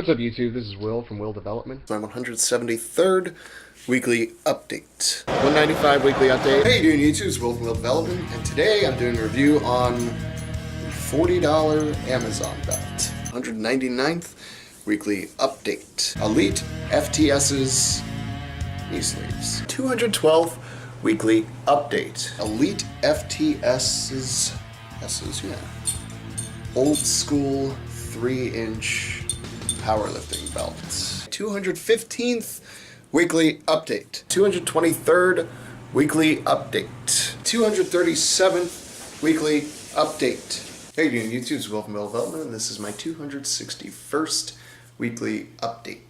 What's up, YouTube? This is Will from Will Development. My 173rd weekly update. 195 weekly update. Hey, doing YouTube, it's Will from Will Development, and today I'm doing a review on the $40 Amazon belt. 199th weekly update. Elite FTS's knee sleeves. 212th weekly update. Elite FTS's old school 3-inch powerlifting belts. 215th weekly update. 223rd weekly update. 237th weekly update. Hey, YouTube, it's Will from Will Development, and this is my 261st weekly update.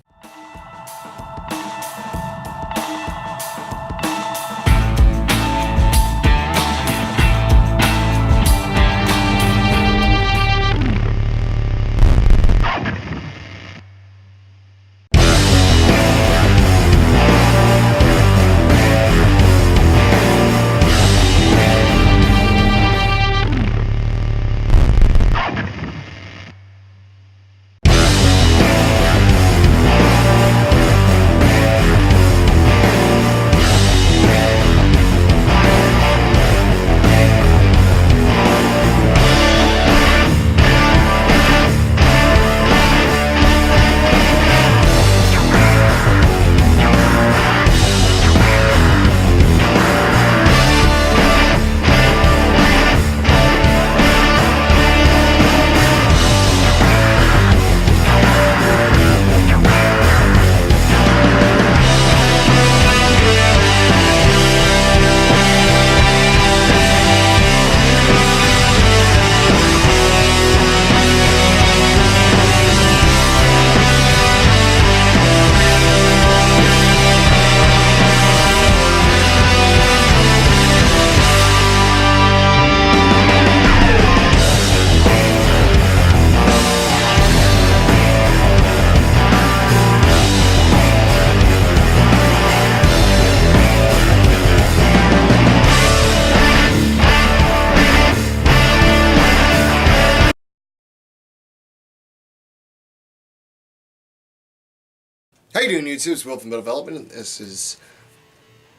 How you doing, YouTube? It's Will from Will Development, and this is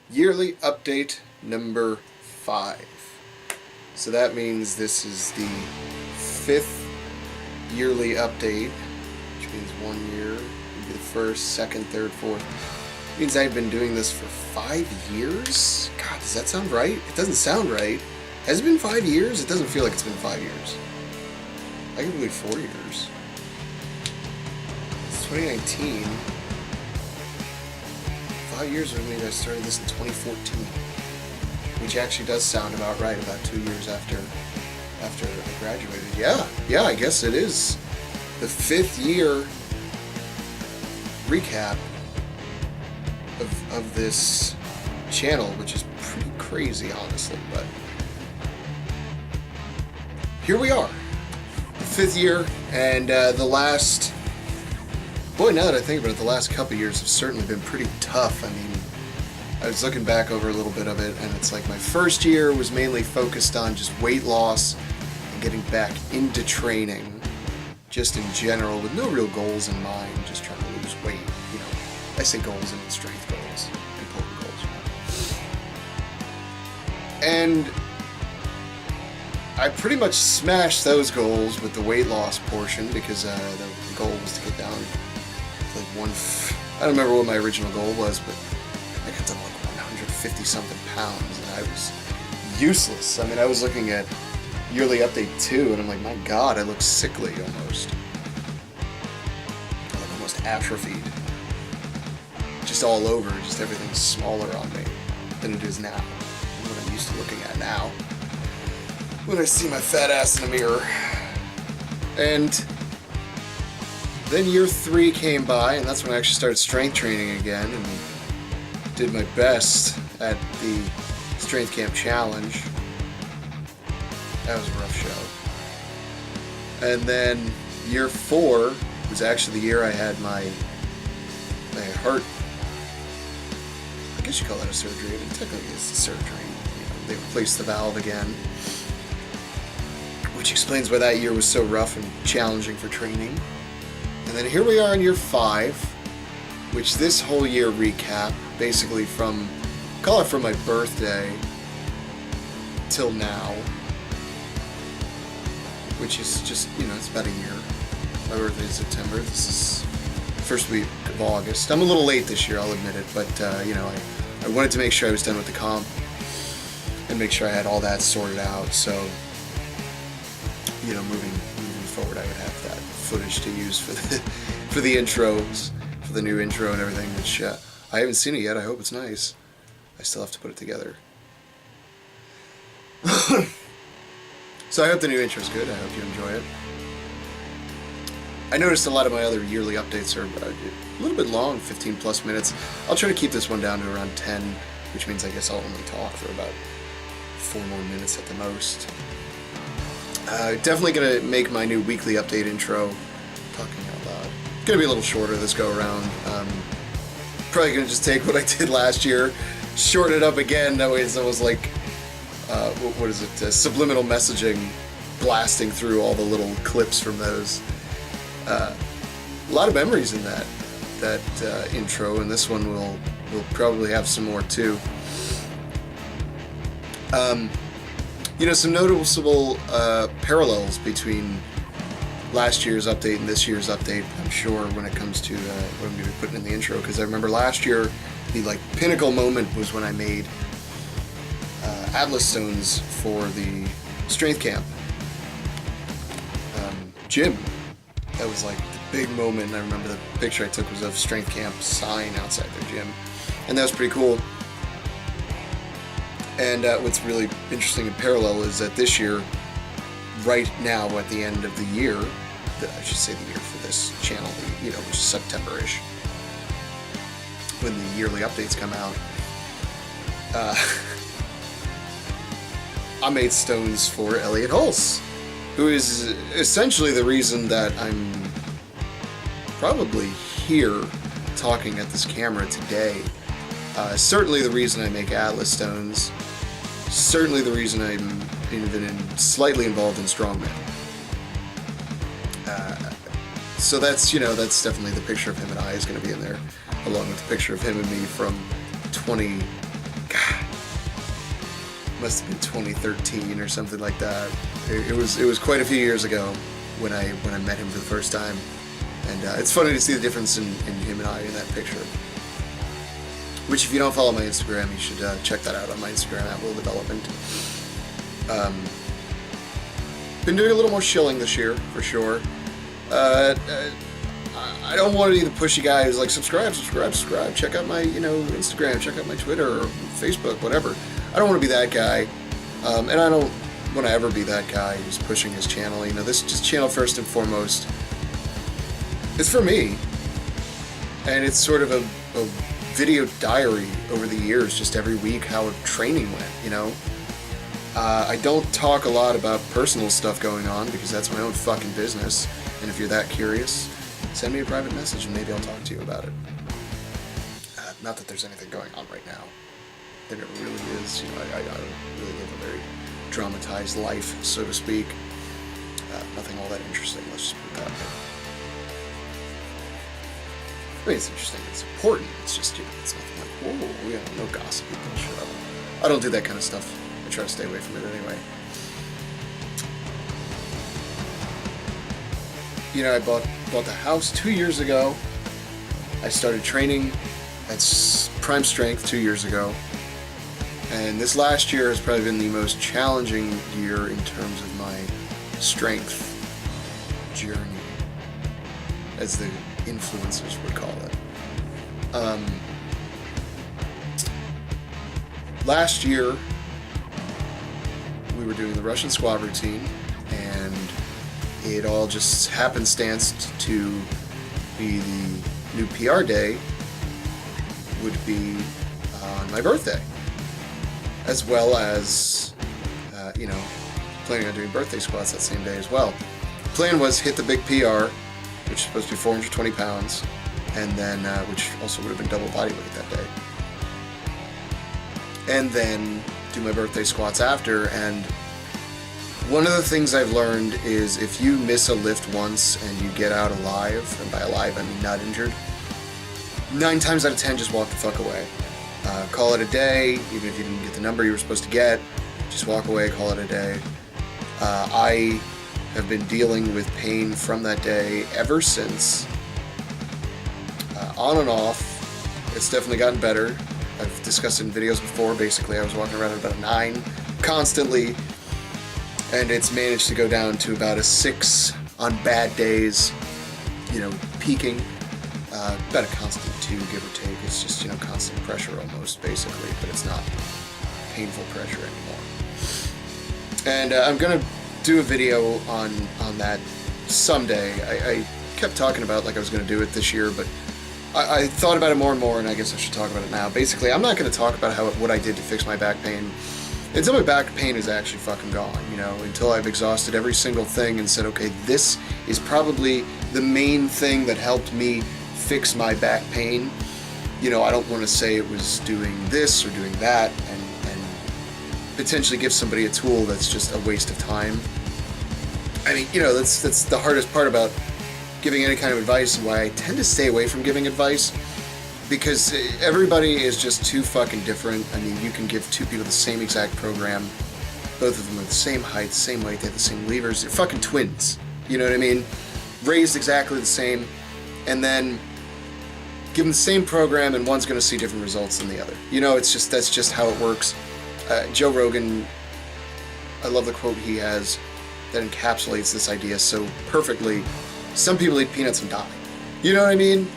yearly update number 5. So that means this is the 5th yearly update, which means 1 year would be the 1st, 2nd, 3rd, 4th. It means I've been doing this for 5 years? God, does that sound right? It doesn't sound right. Has it been 5 years? It doesn't feel like it's been 5 years. I can believe 4 years. It's 2019. 5 years ago, maybe I started this in 2014, which actually does sound about right, about 2 years after I graduated. Yeah, I guess it is the 5th year recap of this channel, which is pretty crazy, honestly, but here we are, the 5th year, and the last... Boy, now that I think about it, the last couple years have certainly been pretty tough. I mean, I was looking back over a little bit of it, and it's like my first year was mainly focused on just weight loss and getting back into training, just in general, with no real goals in mind, just trying to lose weight. You know, I say goals, I mean strength goals, important goals. And I pretty much smashed those goals with the weight loss portion, because the goal was to get down like I don't remember what my original goal was, but I got to like 150 something pounds, and I was useless. I mean, I was looking at yearly update 2, and I'm like, my God, I look sickly almost. I look almost atrophied. Just all over, just everything's smaller on me than it is now. What I'm used to looking at now when I see my fat ass in the mirror. And then year 3 came by, and that's when I actually started strength training again, and did my best at the Strength Camp Challenge. That was a rough show. And then year 4 was actually the year I had my heart, I guess you call that a surgery. I mean, technically it's a surgery. You know, they replaced the valve again, which explains why that year was so rough and challenging for training. And then here we are in year 5, which this whole year recap, basically from, call it from my birthday till now, which is just, you know, it's about a year. My birthday is September. This is first week of August. I'm a little late this year, I'll admit it, but, you know, I wanted to make sure I was done with the comp and make sure I had all that sorted out, so, you know, moving forward, I would have that footage to use for the intros, for the new intro and everything, which I haven't seen it yet. I hope it's nice. I still have to put it together. So I hope the new intro is good. I hope you enjoy it. I noticed a lot of my other yearly updates are a little bit long, 15 plus minutes. I'll try to keep this one down to around 10, which means I guess I'll only talk for about 4 more minutes at the most. Definitely going to make my new weekly update intro, talking out loud, going to be a little shorter this go around. Probably going to just take what I did last year, shorten it up again, that way it's almost like, what is it, subliminal messaging blasting through all the little clips from those. A lot of memories in that intro, and this one will probably have some more too. You know, some noticeable parallels between last year's update and this year's update, I'm sure, when it comes to what I'm going to be putting in the intro, because I remember last year the like pinnacle moment was when I made Atlas stones for the strength camp gym. That was like the big moment, and I remember the picture I took was of strength camp sign outside their gym, and that was pretty cool. And what's really interesting and parallel is that this year, right now at the end of the year, I should say the year for this channel, you know, which is September-ish, when the yearly updates come out, I made stones for Elliot Hulse, who is essentially the reason that I'm probably here talking at this camera today. Certainly the reason I make Atlas stones. Certainly the reason I'm even slightly involved in Strongman. So that's, you know, that's definitely the picture of him and I is going to be in there, along with the picture of him and me from must have been 2013 or something like that. It was quite a few years ago when I met him for the first time, and it's funny to see the difference in him and I in that picture. Which, if you don't follow my Instagram, you should check that out on my Instagram at Will Development. Been doing a little more shilling this year, for sure. I don't want to be the pushy guy who's like, subscribe. Check out my, you know, Instagram. Check out my Twitter or Facebook, whatever. I don't want to be that guy, and I don't want to ever be that guy who's pushing his channel. You know, this channel first and foremost, it's for me, and it's sort of a video diary over the years, just every week how training went, you know. I don't talk a lot about personal stuff going on because that's my own fucking business, and if you're that curious, send me a private message and maybe I'll talk to you about it. Not that there's anything going on right now. There never really is, you know. I don't really live a very dramatized life, so to speak. Nothing all that interesting, let's just put it that way. I mean, it's interesting, it's important, it's just, you know, it's nothing like, whoa, you know, no gossipy bullshit. I don't do that kind of stuff. I try to stay away from it anyway. You know, I bought the house 2 years ago. I started training at Prime Strength 2 years ago. And this last year has probably been the most challenging year in terms of my strength journey, as the influencers would call it. Last year, we were doing the Russian squat routine, and it all just happenstanced to be the new PR day would be on my birthday, as well as, you know, planning on doing birthday squats that same day as well. The plan was hit the big PR, which is supposed to be 420 pounds, and then, which also would have been double body weight that day. And then do my birthday squats after, and One of the things I've learned is if you miss a lift once and you get out alive, and by alive I mean not injured, 9 times out of 10 just walk the fuck away. Call it a day, even if you didn't get the number you were supposed to get, just walk away, call it a day. I have been dealing with pain from that day ever since. On and off, it's definitely gotten better. I've discussed it in videos before. Basically, I was walking around at about a 9 constantly, and it's managed to go down to about a 6 on bad days, you know, peaking. About a constant 2, give or take. It's just, you know, constant pressure almost, basically, but it's not painful pressure anymore. And I'm gonna do a video on that someday. I kept talking about like I was gonna do it this year, but I thought about it more and more, and I guess I should talk about it now. Basically, I'm not gonna talk about what I did to fix my back pain until my back pain is actually fucking gone, you know, until I've exhausted every single thing and said, okay, this is probably the main thing that helped me fix my back pain. You know, I don't want to say it was doing this or doing that and potentially give somebody a tool that's just a waste of time. I mean, you know, that's the hardest part about giving any kind of advice, and why I tend to stay away from giving advice, because everybody is just too fucking different. I mean, you can give 2 people the same exact program, both of them are the same height, same weight, they have the same levers, they're fucking twins, you know what I mean? Raised exactly the same, and then give them the same program, and one's gonna see different results than the other. You know, it's just, that's just how it works. Joe Rogan, I love the quote he has that encapsulates this idea so perfectly. Some people eat peanuts and die. You know what I mean?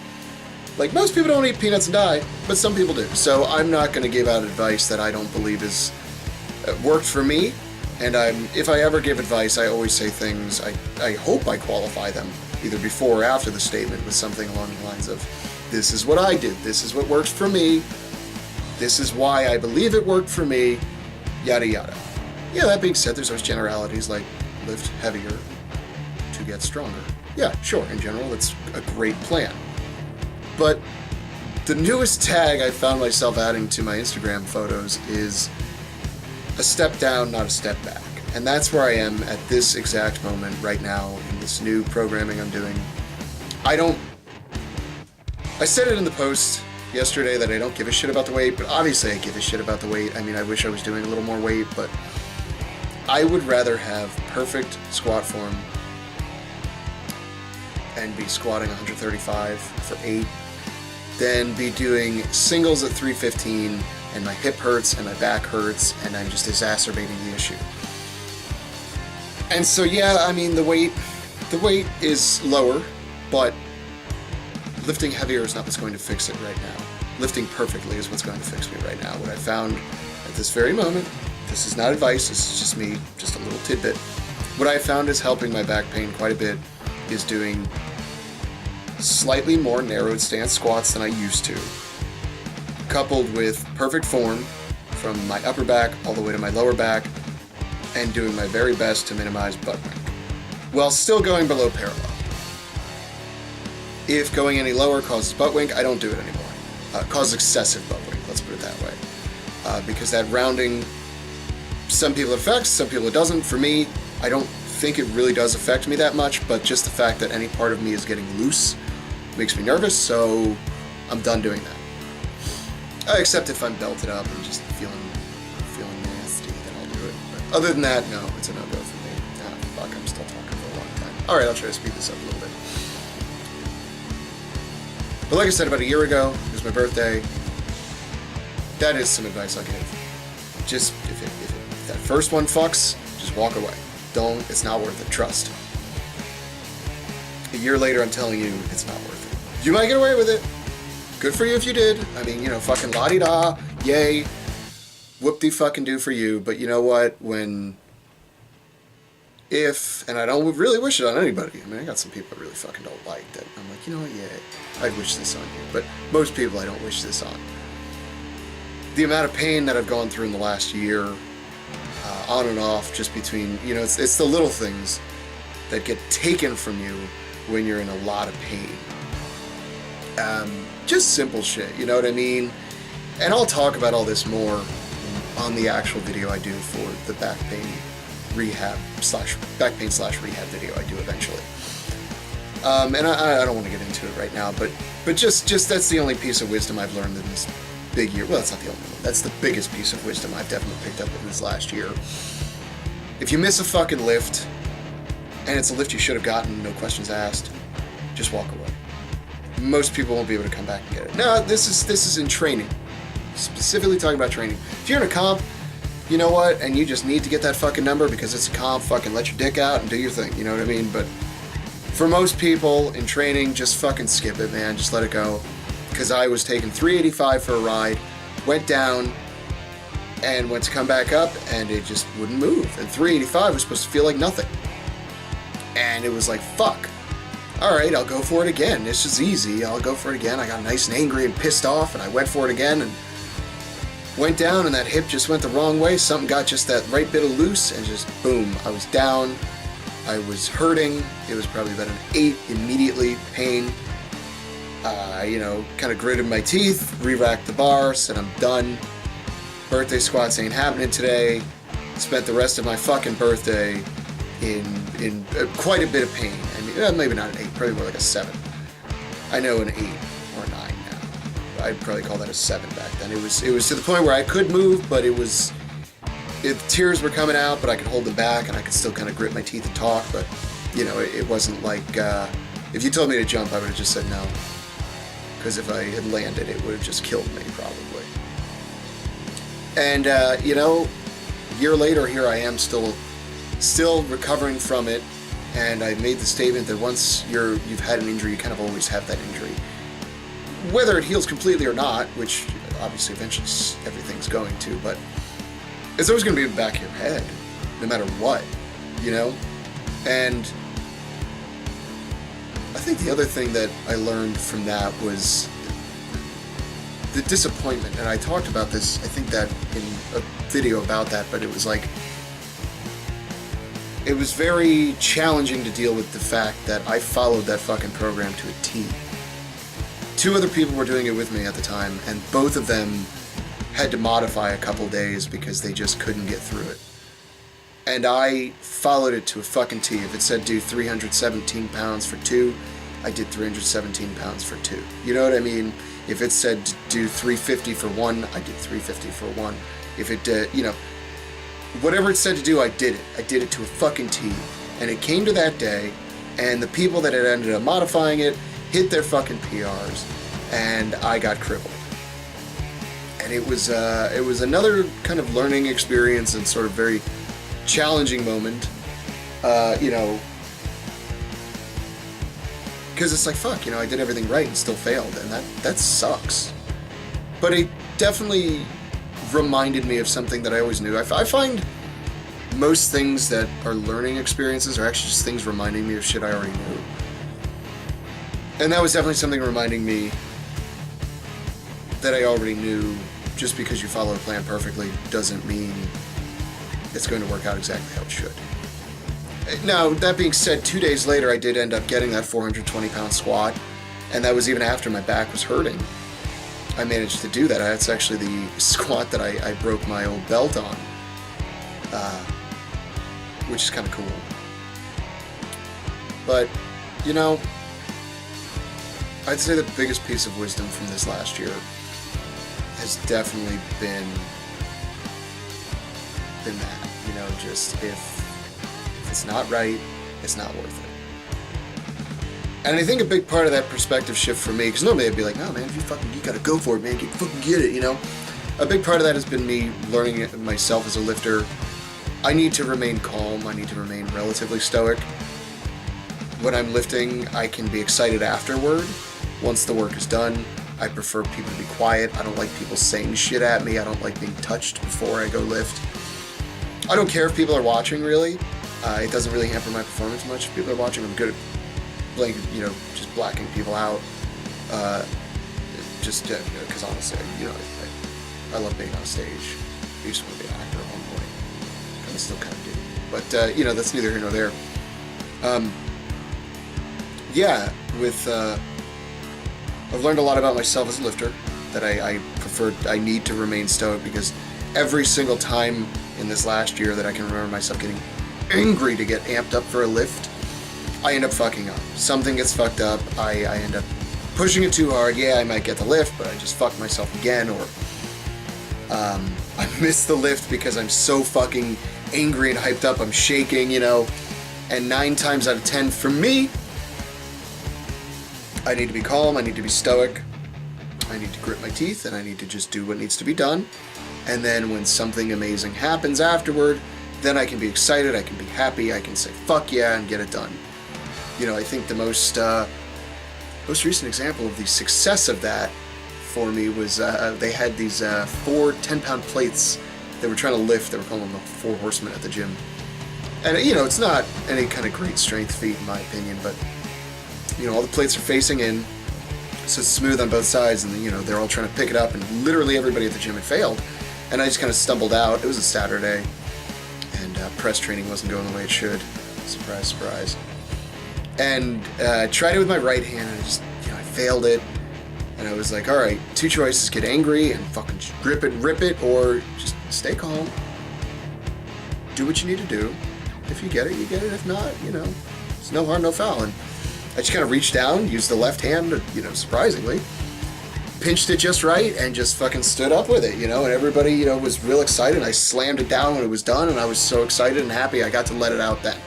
Like, most people don't eat peanuts and die, but some people do. So I'm not going to give out advice that I don't believe is worked for me. And if I ever give advice, I always say things, I hope I qualify them, either before or after the statement, with something along the lines of, this is what I did, this is what works for me, this is why I believe it worked for me, yada yada. Yeah, that being said, there's those generalities like lift heavier to get stronger. Yeah, sure, in general, it's a great plan. But the newest tag I found myself adding to my Instagram photos is a step down, not a step back. And that's where I am at this exact moment right now in this new programming I'm doing. I said it in the post yesterday that I don't give a shit about the weight, but obviously I give a shit about the weight. I mean, I wish I was doing a little more weight, but I would rather have perfect squat form and be squatting 135 for 8 than be doing singles at 315 and my hip hurts and my back hurts and I'm just exacerbating the issue. And so yeah, I mean, the weight is lower, but lifting heavier is not what's going to fix it right now. Lifting perfectly is what's going to fix me right now. What I found at this very moment, this is not advice, this is just me, just a little tidbit. What I found is helping my back pain quite a bit is doing slightly more narrowed stance squats than I used to, coupled with perfect form from my upper back all the way to my lower back, and doing my very best to minimize butt wink, while still going below parallel. If going any lower causes butt wink, I don't do it anymore. Causes excessive butt wink, let's put it that way. Because that rounding, some people it affects, some people it doesn't. For me, I don't think it really does affect me that much, but just the fact that any part of me is getting loose makes me nervous, so I'm done doing that. Except if I'm belted up and just feeling nasty, then I'll do it. But other than that, no, it's a no-go for me. Fuck, I'm still talking for a long time. Alright, I'll try to speed this up a little bit. But like I said, about a year ago, it was my birthday. That is some advice I'll give. Just, if that first one fucks, just walk away. It's not worth it, trust. A year later, I'm telling you, it's not worth it. You might get away with it. Good for you if you did. I mean, you know, fucking la-di-da, yay, whoop-de-fucking-do for you. But you know what, and I don't really wish it on anybody. I mean, I got some people I really fucking don't like that I'm like, you know what, yeah, I'd wish this on you. But most people I don't wish this on. The amount of pain that I've gone through in the last year, on and off, just between, you know, it's the little things that get taken from you when you're in a lot of pain. Just simple shit, you know what I mean? And I'll talk about all this more on the actual video I do for the back pain back pain / rehab video I do eventually. And I don't want to get into it right now, but just that's the only piece of wisdom I've learned in this big year. Well, that's not the only one. That's the biggest piece of wisdom I've definitely picked up in this last year. If you miss a fucking lift, and it's a lift you should have gotten, no questions asked, just walk away. Most people won't be able to come back and get it. No, this is in training. Specifically talking about training. If you're in a comp, you know what, and you just need to get that fucking number because it's a comp, fucking let your dick out and do your thing, you know what I mean? But for most people in training, just fucking skip it, man. Just let it go. Because I was taking 385 for a ride, went down, and went to come back up, and it just wouldn't move. And 385 was supposed to feel like nothing. And it was like, fuck. Alright, I'll go for it again. This is easy. I'll go for it again. I got nice and angry and pissed off, and I went for it again, and went down, and that hip just went the wrong way. Something got just that right bit of loose, and just boom. I was down. I was hurting. It was probably about an 8 immediately. Pain. Kind of gritted my teeth, re-racked the bar, said I'm done. Birthday squats ain't happening today. Spent the rest of my fucking birthday in quite a bit of pain. I mean, maybe not an 8, probably more like a 7. I know an 8 or 9 now. I'd probably call that a 7 back then. It was to the point where I could move, but tears were coming out, but I could hold them back, and I could still kind of grit my teeth and talk. But it wasn't like if you told me to jump, I would have just said no. Because if I had landed, it would have just killed me, probably. And, a year later, here I am still recovering from it, and I made the statement that once you've had an injury, you kind of always have that injury. Whether it heals completely or not, which obviously eventually everything's going to, but it's always going to be in the back of your head, no matter what, And I think the other thing that I learned from that was the disappointment, and I talked about this, I think that in a video about that, but it was like, it was very challenging to deal with the fact that I followed that fucking program to a T. 2 other people were doing it with me at the time, and both of them had to modify a couple days because they just couldn't get through it. And I followed it to a fucking T. If it said do 317 pounds for 2, I did 317 pounds for 2. You know what I mean? If it said do 350 for 1, I did 350 for 1. If it did, whatever it said to do, I did it. I did it to a fucking T. And it came to that day, and the people that had ended up modifying it hit their fucking PRs, and I got crippled. And it was another kind of learning experience and sort of very challenging moment, because it's like, fuck, I did everything right and still failed, and that sucks. But it definitely reminded me of something that I always knew. I find most things that are learning experiences are actually just things reminding me of shit I already knew. And that was definitely something reminding me that I already knew. Just because you follow a plan perfectly doesn't mean it's going to work out exactly how it should. Now, that being said, 2 days later I did end up getting that 420-pound squat, and that was even after my back was hurting. I managed to do that. That's actually the squat that I broke my old belt on, which is kind of cool. But, I'd say the biggest piece of wisdom from this last year has definitely been that, just if it's not right, it's not worth it. And I think a big part of that perspective shift for me, because normally I'd be like, no man, you gotta go for it, man, fucking get it, A big part of that has been me learning it myself as a lifter. I need to remain calm, I need to remain relatively stoic. When I'm lifting, I can be excited afterward. Once the work is done, I prefer people to be quiet. I don't like people saying shit at me. I don't like being touched before I go lift. I don't care if people are watching, really. It doesn't really hamper my performance much. If people are watching, I'm good at just blacking people out. Because honestly, I love being on stage. I used to want to be an actor at one point. I still kind of do. But, that's neither here nor there. I've learned a lot about myself as a lifter, that I need to remain stoic, because every single time in this last year that I can remember myself getting angry to get amped up for a lift, I end up fucking up. Something gets fucked up, I end up pushing it too hard. Yeah, I might get the lift, but I just fucked myself again, or I missed the lift because I'm so fucking angry and hyped up, I'm shaking, you know. And 9 times out of 10, for me, I need to be calm, I need to be stoic, I need to grit my teeth, and I need to just do what needs to be done. And then when something amazing happens afterward, then I can be excited, I can be happy, I can say fuck yeah and get it done. You know, I think the most recent example of the success of that for me was they had these 4 10-pound plates they were trying to lift. They were calling them the 4 horsemen at the gym. And, you know, it's not any kind of great strength feat in my opinion, but, you know, all the plates are facing in, so it's smooth on both sides, and, you know, they're all trying to pick it up, and literally everybody at the gym had failed. And I just kind of stumbled out. It was a Saturday, and press training wasn't going the way it should. Surprise, surprise. And tried it with my right hand, and I just, you know, I failed it. And I was like, all right, 2 choices: get angry and fucking grip it, rip it, or just stay calm. Do what you need to do. If you get it, you get it. If not, you know, it's no harm, no foul. And I just kind of reached down, used the left hand, you know, surprisingly, pinched it just right, and just fucking stood up with it, you know. And everybody, you know, was real excited. I slammed it down when it was done, and I was so excited and happy I got to let it out then.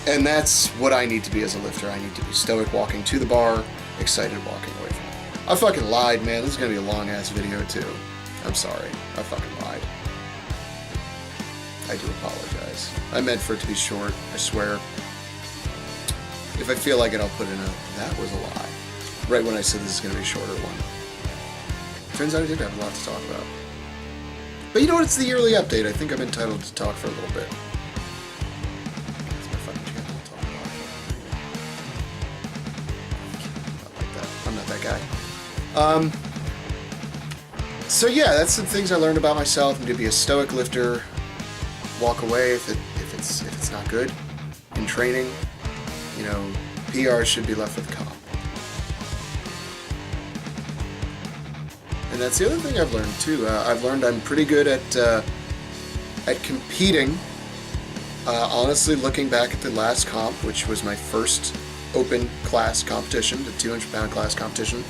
And that's what I need to be as a lifter. I need to be stoic walking to the bar, excited walking away from it. I fucking lied, man. This is gonna be a long ass video too. I'm sorry. I fucking lied. I do apologize. I meant for it to be short, I swear. If I feel like it, I'll put in that was a lie. Right when I said this is gonna be a shorter one. Turns out I did have a lot to talk about. But you know what? It's the yearly update. I think I'm entitled to talk for a little bit. So yeah, that's some things I learned about myself. I'm to be a stoic lifter, walk away if it's not good in training. You know, PR should be left with comp. And that's the other thing I've learned too. I've learned I'm pretty good at competing. Honestly, looking back at the last comp, which was my first open class competition, the 200-pound class competition.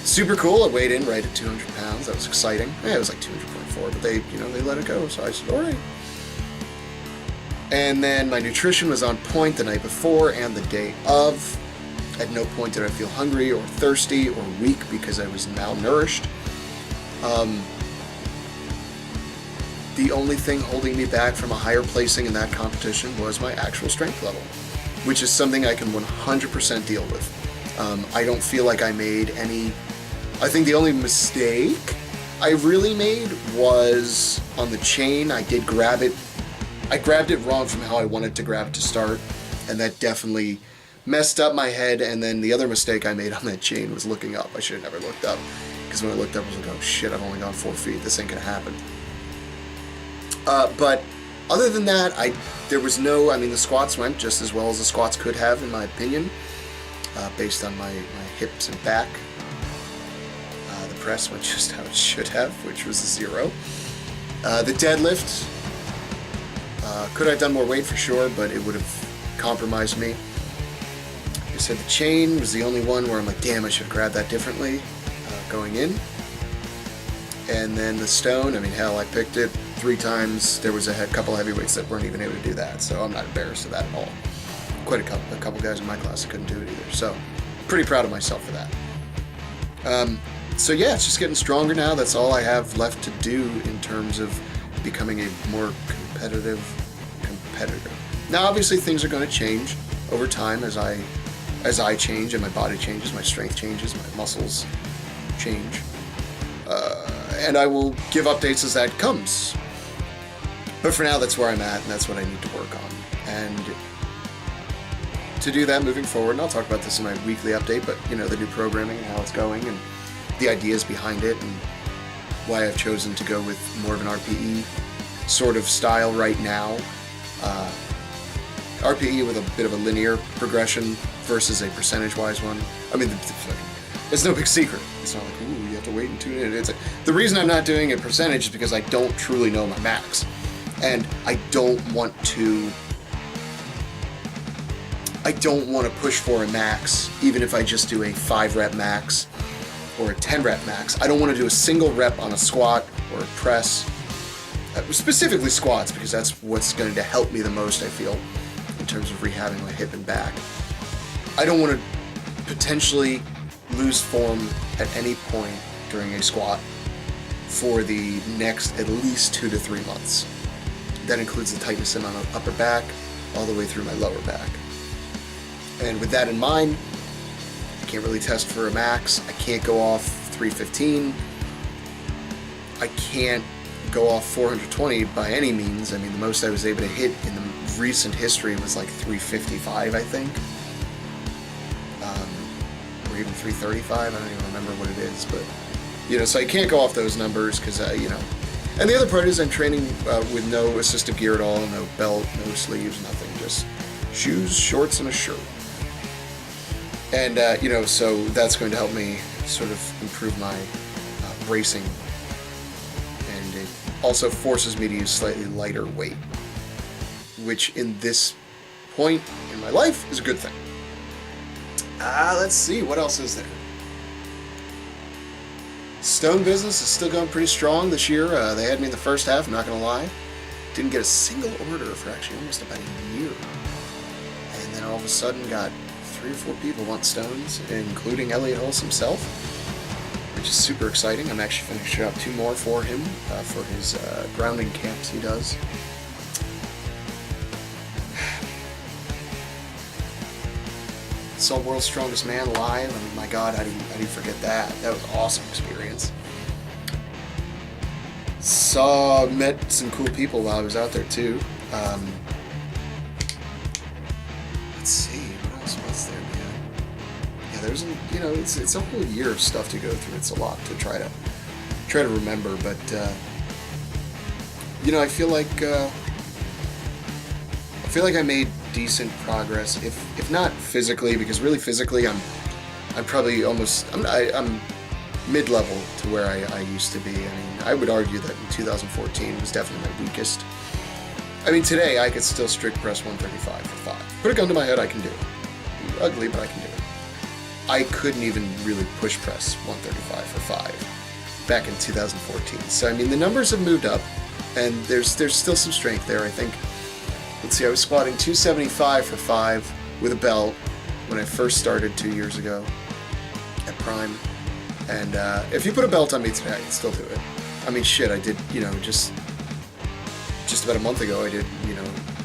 Super cool. I weighed in right at 200 pounds. That was exciting. Yeah, it was like 200.4, but they let it go. So I said, all right. And then my nutrition was on point the night before and the day of. At no point did I feel hungry or thirsty or weak because I was malnourished. The only thing holding me back from a higher placing in that competition was my actual strength level, which is something I can 100% deal with. I don't feel like I made any... I think the only mistake I really made was on the chain. I did grab it. I grabbed it wrong from how I wanted to grab it to start, and that definitely messed up my head. And then the other mistake I made on that chain was looking up. I should have never looked up, because when I looked up I was like, oh shit, I've only gone 4 feet. This ain't gonna happen. But other than that, there was no... I mean, the squats went just as well as the squats could have, in my opinion, based on my hips and back. The press went just how it should have, which was a 0. The deadlift, could I have done more weight for sure, but it would have compromised me. Like I said, the chain was the only one where I'm like, damn, I should have grabbed that differently going in. And then the stone, I mean, hell, I picked it 3 times. There was a couple heavyweights that weren't even able to do that, so I'm not embarrassed of that at all. Quite a couple guys in my class that couldn't do it either, so pretty proud of myself for that. So yeah, it's just getting stronger now. That's all I have left to do in terms of becoming a more competitor. Now, obviously, things are going to change over time as I change and my body changes, my strength changes, my muscles change. And I will give updates as that comes. But for now, that's where I'm at, and that's what I need to work on. And to do that moving forward, and I'll talk about this in my weekly update, but, you know, the new programming and how it's going, and the ideas behind it, and why I've chosen to go with more of an RPE sort of style right now. RPE with a bit of a linear progression versus a percentage-wise one. I mean, it's no big secret. It's not like, ooh, you have to wait and tune in. The reason I'm not doing a percentage is because I don't truly know my max. And I don't want to push for a max, even if I just do a 5 rep max or a 10 rep max. I don't want to do a single rep on a squat or a press, specifically squats, because that's what's going to help me the most, I feel, in terms of rehabbing my hip and back. I don't want to potentially lose form at any point during a squat for the next at least 2 to 3 months. That includes the tightness in my upper back all the way through my lower back. And with that in mind, I can't really test for a max. I can't go off 315. I can't go off 420 by any means. I mean, the most I was able to hit in the recent history was like 355, I think. Or even 335, I don't even remember what it is. But, so I can't go off those numbers because, And the other part is I'm training with no assistive gear at all, no belt, no sleeves, nothing. Just shoes, shorts, and a shirt. And, so that's going to help me sort of improve my racing. And it also forces me to use slightly lighter weight, which in this point in my life is a good thing. Let's see, what else is there? Stone business is still going pretty strong this year. They had me in the first half, I'm not going to lie. Didn't get a single order for actually almost about a year. And then all of a sudden got 3 or 4 people want stones, including Elliot Hulse himself, which is super exciting. I'm actually finishing up 2 more for him for his grounding camps he does. Saw World's Strongest Man live. I mean, my God, how do you forget that? That was an awesome experience. Met some cool people while I was out there too. Let's see, what else was there, man? Yeah, there's it's a whole year of stuff to go through. It's a lot to try to remember, but I feel like I made decent progress, if not physically, because really physically I'm probably almost I'm mid-level to where I used to be. I mean, I would argue that in 2014 was definitely my weakest. I mean, today I could still strict press 135 for 5. Put a gun to my head, I can do it. Be ugly, but I can do it. I couldn't even really push press 135 for 5 back in 2014. So I mean, the numbers have moved up, and there's still some strength there, I think. Let's see, I was squatting 275 for 5 with a belt when I first started 2 years ago at Prime. And if you put a belt on me today, I can still do it. I mean, shit, I did, just about a month ago, I did,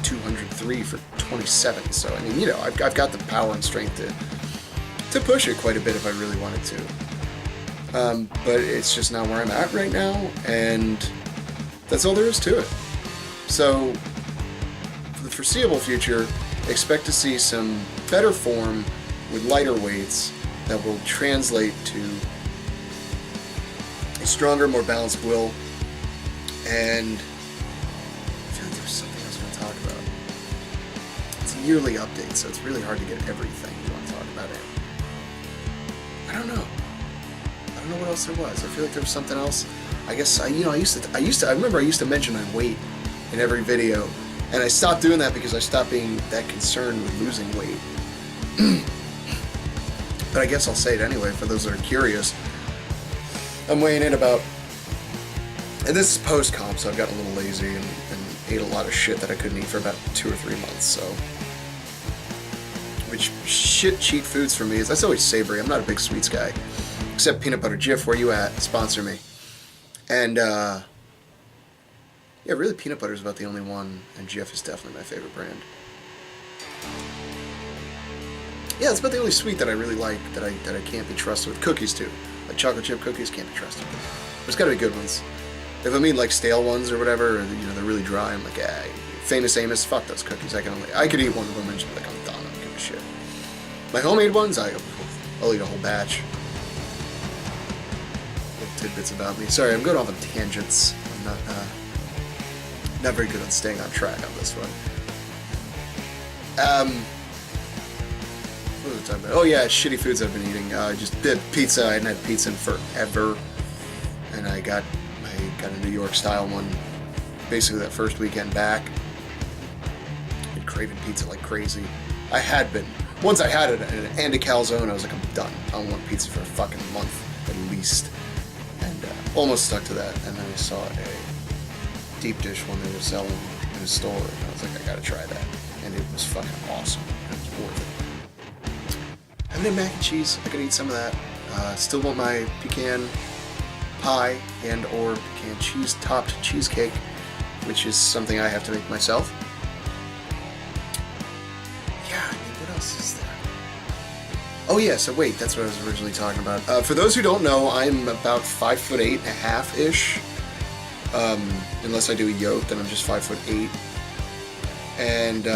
203 for 27. So, I mean, I've got the power and strength to push it quite a bit if I really wanted to. But it's just not where I'm at right now, and that's all there is to it. So, for the foreseeable future, expect to see some better form with lighter weights that will translate to a stronger, more balanced will. And I feel like there's something else I want to talk about. It's a yearly update, so it's really hard to get everything you want to talk about in. I don't know what else there was. I feel like there was something else. I guess I remember I used to mention my weight in every video, and I stopped doing that because I stopped being that concerned with losing weight. But I guess I'll say it anyway for those that are curious. I'm weighing in about, and this is post-comp, so I've gotten a little lazy and ate a lot of shit that I couldn't eat for about 2 or 3 months, so. Which shit cheap foods for me is, that's always savory. I'm not a big sweets guy. Except Peanut Butter Jif, where you at? Sponsor me. And, yeah, really Peanut Butter is about the only one, and Jif is definitely my favorite brand. Yeah, it's about the only sweet that I really like that I can't be trusted with. Cookies, too. Like chocolate chip cookies, can't be trusted with. There's gotta be good ones. If I mean like stale ones or whatever, or, they're really dry, I'm like, Famous Amos, fuck those cookies. I could eat one of them and just be like, I'm done, I don't give a shit. My homemade ones, I'll eat a whole batch. Little tidbits about me. Sorry, I'm going off on tangents. I'm not very good on staying on track on this one. What was I talking about? Oh yeah, shitty foods I've been eating. Just did pizza. I hadn't had pizza in forever, and I got a New York style one basically that first weekend back. Been craving pizza like crazy. I had been. Once I had it and a calzone, I was like, I'm done. I don't want pizza for a fucking month at least. And almost stuck to that. And then I saw a deep dish one they were selling in a store, and I was like, I gotta try that. And it was fucking awesome. It was worth it. I haven't had mac and cheese. I could eat some of that. Still want my pecan pie and or pecan cheese topped cheesecake, which is something I have to make myself. Yeah, I mean, what else is there? Oh yeah, so wait, that's what I was originally talking about. For those who don't know, I'm about 5'8.5" ish. Unless I do a yoke, then I'm just 5'8". And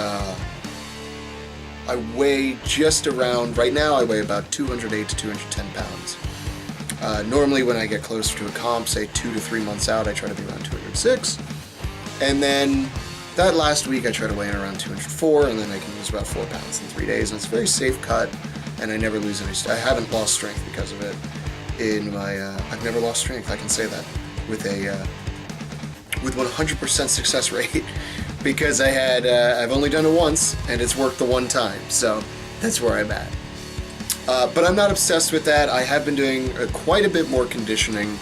I weigh just around, right now I weigh about 208 to 210 pounds. Normally when I get closer to a comp, say 2 to 3 months out, I try to be around 206. And then that last week I try to weigh in around 204, and then I can lose about 4 pounds in 3 days. And it's a very safe cut, and I never lose any, I haven't lost strength because of it. I've never lost strength, I can say that, with 100% success rate. Because I've only done it once, and it's worked the one time, so that's where I'm at. But I'm not obsessed with that. I have been doing quite a bit more conditioning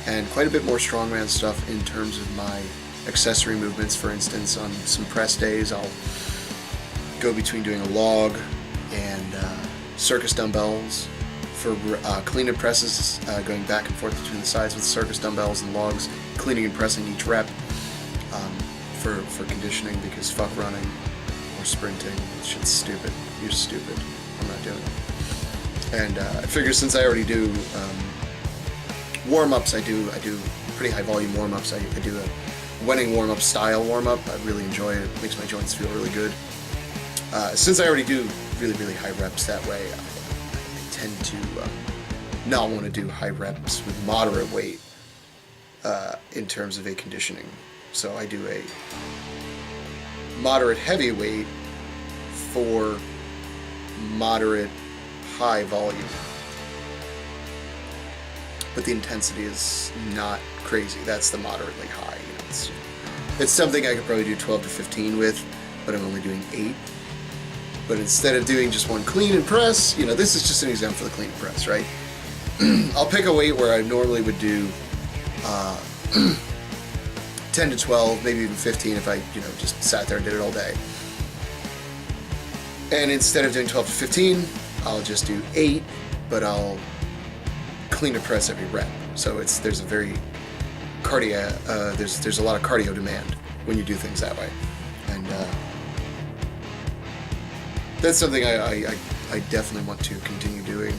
and quite a bit more strongman stuff in terms of my accessory movements. For instance, on some press days, I'll go between doing a log and circus dumbbells. For clean and presses, going back and forth between the sides with circus dumbbells and logs, cleaning and pressing each rep. For conditioning, because fuck running or sprinting. Shit's stupid. You're stupid. I'm not doing it. And I figure since I already do warm-ups, I do pretty high volume warm-ups. I do a winning warm-up style warm-up. I really enjoy it. It makes my joints feel really good. Since I already do really high reps that way, I tend to not want to do high reps with moderate weight in terms of a conditioning. So I do a moderate heavy weight for moderate high volume. But the intensity is not crazy. That's the moderately high. It's something I could probably do 12 to 15 with, but I'm only doing 8. But instead of doing just one clean and press, this is just an example for the clean and press, right? I'll pick a weight where I normally would do 10 to 12, maybe even 15 if I, just sat there and did it all day. And instead of doing 12 to 15, I'll just do 8, but I'll clean and press every rep. So there's a very there's a lot of cardio demand when you do things that way. And that's something I definitely want to continue doing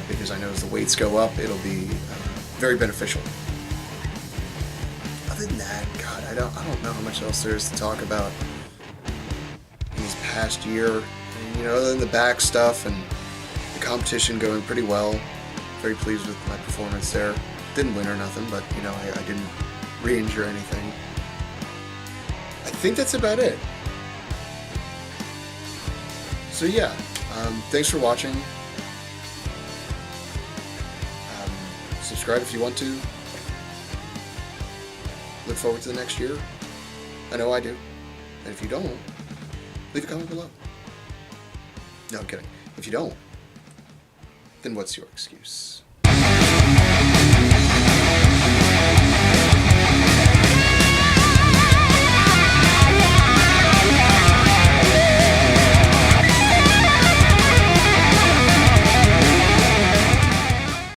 because I know as the weights go up, it'll be very beneficial. Other than that, God, I don't know how much else there is to talk about in this past year. Other than the back stuff and the competition going pretty well. Very pleased with my performance there. Didn't win or nothing, but I didn't re-injure anything. I think that's about it. So yeah, thanks for watching. Subscribe if you want to. Look forward to the next year. I know I do. And if you don't, leave a comment below. No, I'm kidding. If you don't, then what's your excuse?